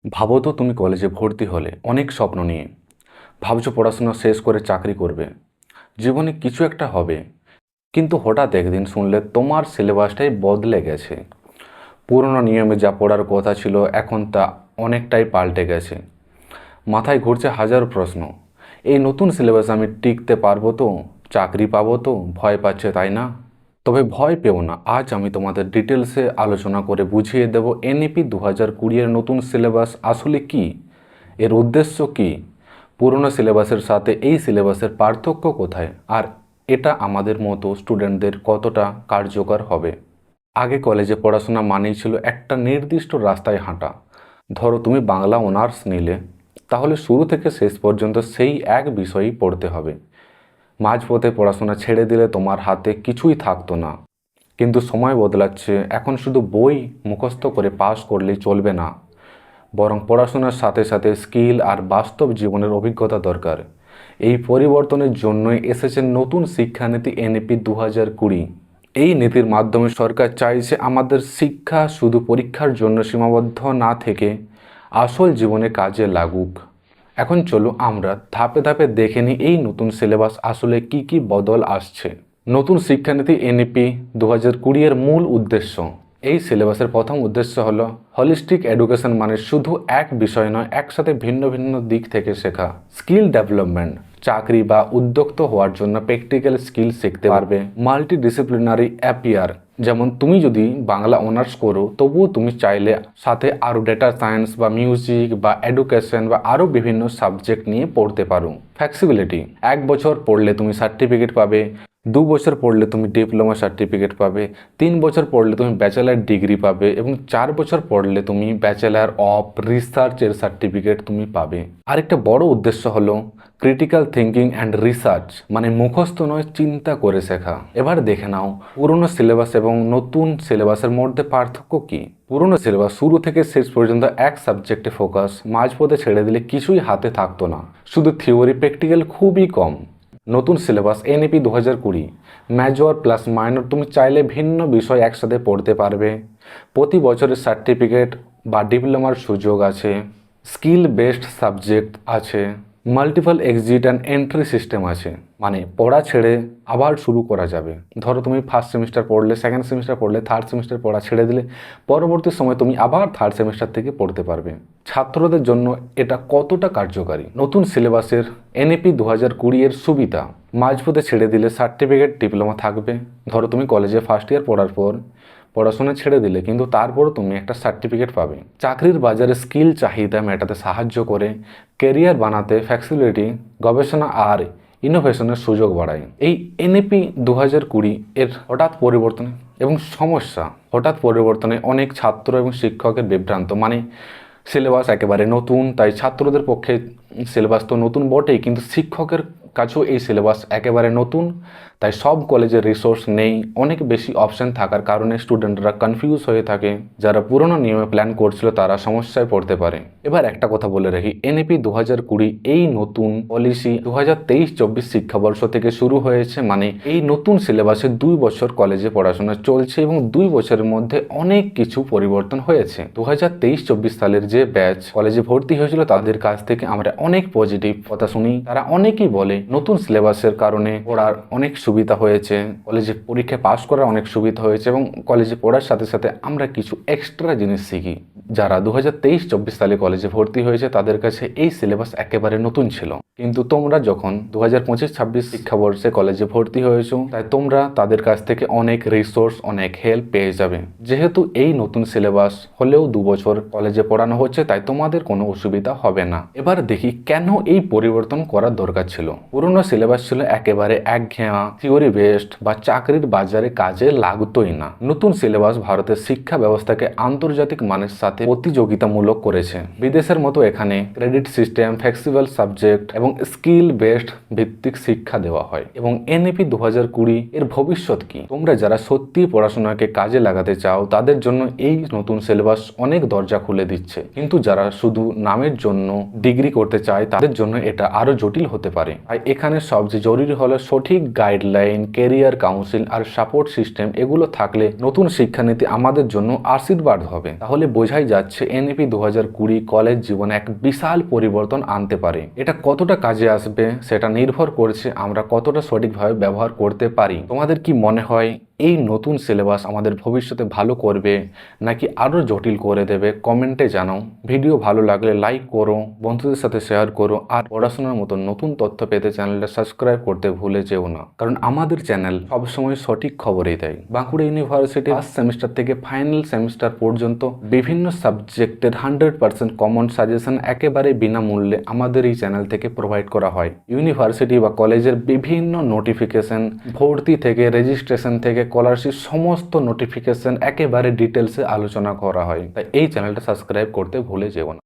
ভাবো তো তুমি কলেজে ভর্তি হলে অনেক স্বপ্ন নিয়ে ভাবছো পড়াশোনা শেষ করে চাকরি করবে, জীবনে কিছু একটা হবে। কিন্তু হঠাৎ একদিন শুনলে তোমার সিলেবাসটাই বদলে গেছে। পুরনো নিয়মে যা পড়ার কথা ছিল এখন তা অনেকটাই পাল্টে গেছে। মাথায় ঘুরছে হাজার প্রশ্ন, এই নতুন সিলেবাস আমি টিকতে পারবো তো, চাকরি পাবো তো? ভয় পাচ্ছে তাই না? তবে ভয় পেও না, আজ আমি তোমাদের ডিটেলসে আলোচনা করে বুঝিয়ে দেব এনইপি 2020 এর নতুন সিলেবাস আসলে কি, এর উদ্দেশ্য কি, পুরনো সিলেবাসের সাথে এই সিলেবাসের পার্থক্য কোথায়, আর এটা আমাদের মতো স্টুডেন্টদের কতটা কার্যকর হবে। আগে কলেজে পড়াশোনা মানেই ছিল একটা নির্দিষ্ট রাস্তায় হাঁটা। ধরো তুমি বাংলা অনার্স নিলে, তাহলে শুরু থেকে শেষ পর্যন্ত সেই এক বিষয়ই পড়তে হবে। মাঝপথে পড়াশোনা ছেড়ে দিলে তোমার হাতে কিছুই থাকতো না। কিন্তু সময় বদলাচ্ছে, এখন শুধু বই মুখস্থ করে পাস করলেই চলবে না, বরং পড়াশোনার সাথে সাথে স্কিল আর বাস্তব জীবনের অভিজ্ঞতা দরকার। এই পরিবর্তনের জন্যই এসেছে নতুন শিক্ষানীতি এনইপি 2020। এই নীতির মাধ্যমে সরকার চাইছে আমাদের শিক্ষা শুধু পরীক্ষার জন্য সীমাবদ্ধ না থেকে আসল জীবনে কাজে লাগুক। এখন চলো আমরা ধাপে ধাপে দেখে নিই এই নতুন সিলেবাস আসলে কি কি বদল আসছে। নতুন শিক্ষানীতি এনইপি 2020 এর মূল উদ্দেশ্য। এই সিলেবাসের প্রথম উদ্দেশ্য হলো হলিস্টিক এডুকেশন, মানে শুধু এক বিষয় নয়, একসাথে ভিন্ন ভিন্ন দিক থেকে শেখা। স্কিল ডেভেলপমেন্ট, চাকরি বা উদ্যোক্তা হওয়ার জন্য প্র্যাকটিক্যাল স্কিল শিখতে পারবে। মাল্টি ডিসিপ্লিনারি অ্যাপিয়ার, যেমন তুমি যদি বাংলা অনার্স করো তবুও তুমি চাইলে সাথে আরও ডেটা সায়েন্স বা মিউজিক বা এডুকেশন বা আরও বিভিন্ন সাবজেক্ট নিয়ে পড়তে পারো। ফ্লেক্সিবিলিটি, 1 বছর পড়লে তুমি সার্টিফিকেট পাবে, 2 বছর পড়লে তুমি ডিপ্লোমা সার্টিফিকেট পাবে, 3 বছর পড়লে তুমি ব্যাচেলার ডিগ্রি পাবে এবং 4 বছর পড়লে তুমি ব্যাচেলার অফ রিসার্চের সার্টিফিকেট তুমি পাবে। আরেকটা বড় উদ্দেশ্য হলো ক্রিটিক্যাল থিঙ্কিং অ্যান্ড রিসার্চ, মানে মুখস্থ নয়, চিন্তা করে শেখা। এবার দেখে নাও পুরনো সিলেবাস এবং নতুন সিলেবাসের মধ্যে পার্থক্য কি। পুরনো সিলেবাস শুরু থেকে শেষ পর্যন্ত এক সাবজেক্টে ফোকাস, মাঝপথে ছেড়ে দিলে কিছুই হাতে থাকতো না, শুধু থিওরি, প্র্যাকটিক্যাল খুবই কম। নতুন syllabus NEP 2020, major plus minor, তুমি চাইলে ভিন্ন বিষয় একসাথে পড়তে পারবে। প্রতি বছরের সার্টিফিকেট বা ডিপ্লোমার সুযোগ আছে। স্কিল বেসড সাবজেক্ট আছে। Multiple exit and entry system আছে, মানে পড়া ছেড়ে আবার শুরু করা যাবে। ধরো তুমি ফার্স্ট সেমিস্টার পড়লে, সেকেন্ড সেমিস্টার পড়লে, থার্ড সেমিস্টার পড়া ছেড়ে দিলে পরবর্তী সময় তুমি আবার থার্ড সেমিস্টার থেকে পড়তে পারবে। ছাত্রদের জন্য এটা কতটা কার্যকারী। নতুন সিলেবাসের এনইপি 2020 এর সুবিধা, মাঝপথে ছেড়ে দিলে সার্টিফিকেট ডিপ্লোমা থাকবে। ধরো তুমি কলেজে ফার্স্ট ইয়ার পড়ার পর পড়াশোনা ছেড়ে দিলে, কিন্তু তারপরও তুমি একটা সার্টিফিকেট পাবে। চাকরির বাজারে স্কিল চাহিদা মেটাতে সাহায্য করে, কেরিয়ার বানাতে ফ্লেক্সিবিলিটি, গবেষণা আর ইনোভেশনের সুযোগ বাড়ায়। এই এনইপি 2020 এর হঠাৎ পরিবর্তনে এবং সমস্যা, হঠাৎ পরিবর্তনে অনেক ছাত্র এবং শিক্ষকের বিভ্রান্ত, মানে সিলেবাস একেবারে নতুন, তাই ছাত্রদের পক্ষে সিলেবাস তো নতুন বটেই, কিন্তু শিক্ষকের কাছেও এই সিলেবাস একেবারে নতুন, তাই সব কলেজের রিসোর্স নেই। অনেক বেশি অপশন থাকার কারণে স্টুডেন্টরা কনফিউজ হয়ে থাকে। যারা পুরনো নিয়মে প্ল্যান করছিল তারা সমস্যায় পড়তে পারে। এবার একটা কথা বলে রাখি, এনইপি 2020 এই নতুন পলিসি 2023-24 শিক্ষাবর্ষ থেকে শুরু হয়েছে, মানে এই নতুন সিলেবাসে 2 বছর কলেজে পড়াশোনা চলছে এবং 2 বছরের মধ্যে অনেক কিছু পরিবর্তন হয়েছে। 2023-24 সালের যে ব্যাচ কলেজে ভর্তি হয়েছিল তাদের কাছ থেকে আমরা অনেক পজিটিভ কথা শুনি। তারা অনেকেই বলে নতুন সিলেবাসের কারণে পড়ার অনেক সুবিধা হয়েছে, কলেজে পরীক্ষায় পাশ করার অনেক সুবিধা হয়েছে এবং কলেজে পড়ার সাথে সাথে আমরা কিছু এক্সট্রা জিনিস শিখি। যারা 2023-24 সালে কলেজে ভর্তি হয়েছে তাদের কাছে এই সিলেবাস একেবারে নতুন ছিল, কিন্তু তোমরা যখন 2025-26 শিক্ষাবর্ষে কলেজে ভর্তি হয়েছো, তাই তোমরা তাদের কাছ থেকে অনেক রিসোর্স, অনেক হেল্প পেয়ে যাবে। যেহেতু এই নতুন সিলেবাস হলেও 2 বছর কলেজে পড়ানো হচ্ছে, তাই তোমাদের কোনো অসুবিধা হবে না। এবার দেখি কেন এই পরিবর্তন করার দরকার ছিল। পুরনো সিলেবাস ছিল একেবারে একঘেয়া, থিওরি বেসড বা চাকরির বাজারে কাজে লাগতোই না। নতুন সিলেবাস ভারতের শিক্ষা ব্যবস্থাকে আন্তর্জাতিক মানের সাথে প্রতিযোগিতামূলক করেছে। বিদেশের মতো এখানে ক্রেডিট সিস্টেম, ফ্লেক্সিবল সাবজেক্ট এবং স্কিল বেসড ভিত্তিক শিক্ষা দেওয়া হয়। এবং এনইপি 2020 এর ভবিষ্যৎ কি? তোমরা যারা সত্যি পড়াশোনাকে কাজে লাগাতে চাও তাদের জন্য এই নতুন সিলেবাস অনেক দরজা খুলে দিচ্ছে, কিন্তু যারা শুধু নামের জন্য ডিগ্রি করতে চায় তাদের জন্য এটা আরো জটিল হতে পারে। আর এখানে সবচেয়ে জরুরি হলো সঠিক গাইডলাইন গাইডলাইন, কেরিয়ার কাউন্সিল আর সাপোর্ট সিস্টেম এগুলো থাকলে নতুন শিক্ষানীতি আমাদের জন্য আশীর্বাদ হবে। তাহলে বোঝাই যাচ্ছে এনইপি 2020 কলেজ জীবনে এক বিশাল পরিবর্তন আনতে পারে। এটা কতটা কাজে আসবে সেটা নির্ভর করছে আমরা কতটা সঠিকভাবে ব্যবহার করতে পারি। তোমাদের কি মনে হয় এই নতুন সিলেবাস আমাদের ভবিষ্যতে ভালো করবে নাকি আরও জটিল করে দেবে? কমেন্টে জানাও। ভিডিও ভালো লাগলে লাইক করো, বন্ধুদের সাথে শেয়ার করো, আর পড়াশোনার মতো নতুন তথ্য পেতে চ্যানেলটা সাবস্ক্রাইব করতে ভুলে যেও না, কারণ আমাদের চ্যানেল সবসময় সঠিক খবরই দেয়। বাঁকুড়া ইউনিভার্সিটি ফার্স্ট সেমিস্টার থেকে ফাইনাল সেমিস্টার পর্যন্ত বিভিন্ন সাবজেক্টের 100% কমন সাজেশন একেবারে বিনামূল্যে আমাদের এই চ্যানেল থেকে প্রোভাইড করা হয়। ইউনিভার্সিটি বা কলেজের বিভিন্ন নোটিফিকেশন, ভর্তি থেকে রেজিস্ট্রেশন থেকে স্কলারশিপ, সমস্ত নোটিফিকেশন একেবারে ডিটেলসে আলোচনা করা হয়। তাই এই চ্যানেলটা সাবস্ক্রাইব করতে ভুলে যেও না।